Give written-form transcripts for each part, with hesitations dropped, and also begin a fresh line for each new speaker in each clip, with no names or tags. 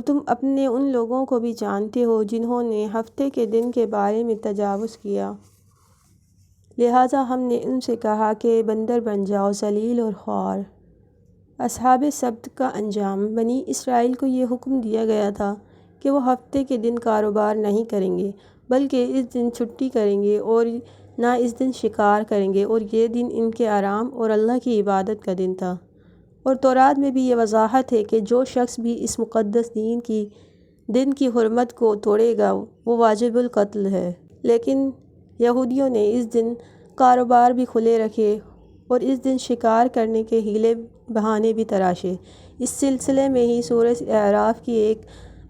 تم اپنے ان لوگوں کو بھی جانتے ہو جنہوں نے ہفتے کے دن کے بارے میں تجاوز کیا، لہٰذا ہم نے ان سے کہا کہ بندر بن جاؤ، ذلیل اور خوار۔ اصحاب سبت کا انجام۔ بنی اسرائیل کو یہ حکم دیا گیا تھا کہ وہ ہفتے کے دن کاروبار نہیں کریں گے، بلکہ اس دن چھٹی کریں گے اور نہ اس دن شکار کریں گے، اور یہ دن ان کے آرام اور اللہ کی عبادت کا دن تھا۔ اور تورات میں بھی یہ وضاحت ہے کہ جو شخص بھی اس مقدس دن کی حرمت کو توڑے گا وہ واجب القتل ہے۔ لیکن یہودیوں نے اس دن کاروبار بھی کھلے رکھے اور اس دن شکار کرنے کے حیلے بہانے بھی تراشے۔ اس سلسلے میں ہی سورہ اعراف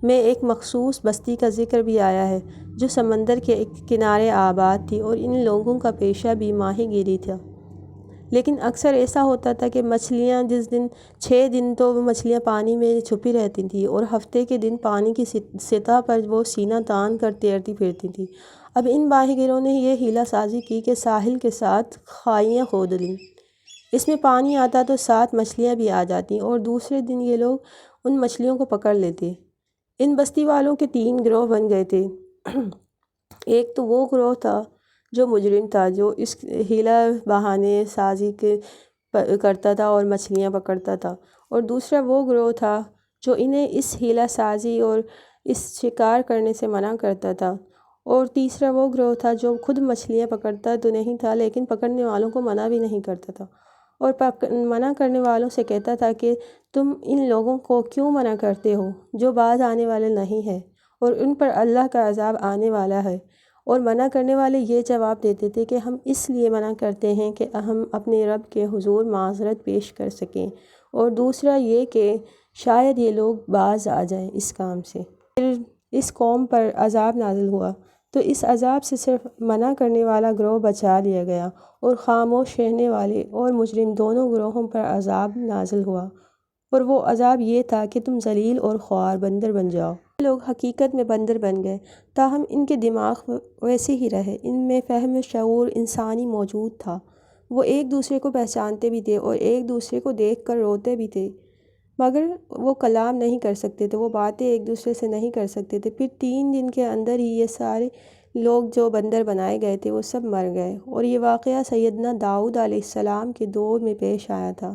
میں ایک مخصوص بستی کا ذکر بھی آیا ہے جو سمندر کے کنارے آباد تھی، اور ان لوگوں کا پیشہ بھی ماہی گیری تھا۔ لیکن اکثر ایسا ہوتا تھا کہ مچھلیاں جس دن 6 دن تو وہ مچھلیاں پانی میں چھپی رہتی تھیں، اور ہفتے کے دن پانی کی سطح پر وہ سینہ تان کر تیرتی پھرتی تھیں۔ اب ان ماہی گیروں نے یہ حیلہ سازی کی کہ ساحل کے ساتھ کھائیاں کھود لیں، اس میں پانی آتا تو ساتھ مچھلیاں بھی آ جاتیں، اور دوسرے دن یہ لوگ ان مچھلیوں کو پکڑ لیتے۔ ان بستی والوں کے 3 گروہ بن گئے تھے۔ ایک تو وہ گروہ تھا جو مجرم تھا، جو اس حیلہ بہانے سازی کرتا تھا اور مچھلیاں پکڑتا تھا، اور دوسرا وہ گروہ تھا جو انہیں اس حیلہ سازی اور اس شکار کرنے سے منع کرتا تھا، اور تیسرا وہ گروہ تھا جو خود مچھلیاں پکڑتا تو نہیں تھا لیکن پکڑنے والوں کو منع بھی نہیں کرتا تھا، اور منع کرنے والوں سے کہتا تھا کہ تم ان لوگوں کو کیوں منع کرتے ہو جو باز آنے والے نہیں ہیں، اور ان پر اللہ کا عذاب آنے والا ہے۔ اور منع کرنے والے یہ جواب دیتے تھے کہ ہم اس لیے منع کرتے ہیں کہ ہم اپنے رب کے حضور معذرت پیش کر سکیں، اور دوسرا یہ کہ شاید یہ لوگ باز آ جائیں اس کام سے۔ پھر اس قوم پر عذاب نازل ہوا تو اس عذاب سے صرف منع کرنے والا گروہ بچا لیا گیا، اور خاموش رہنے والے اور مجرم دونوں گروہوں پر عذاب نازل ہوا، اور وہ عذاب یہ تھا کہ تم ذلیل اور خوار بندر بن جاؤ۔ یہ لوگ حقیقت میں بندر بن گئے، تاہم ان کے دماغ ویسے ہی رہے، ان میں فہم و شعور انسانی موجود تھا، وہ ایک دوسرے کو پہچانتے بھی تھے اور ایک دوسرے کو دیکھ کر روتے بھی تھے، مگر وہ کلام نہیں کر سکتے تھے، وہ باتیں ایک دوسرے سے نہیں کر سکتے تھے۔ پھر 3 دن کے اندر ہی یہ سارے لوگ جو بندر بنائے گئے تھے وہ سب مر گئے، اور یہ واقعہ سیدنا داؤد علیہ السلام کے دور میں پیش آیا تھا۔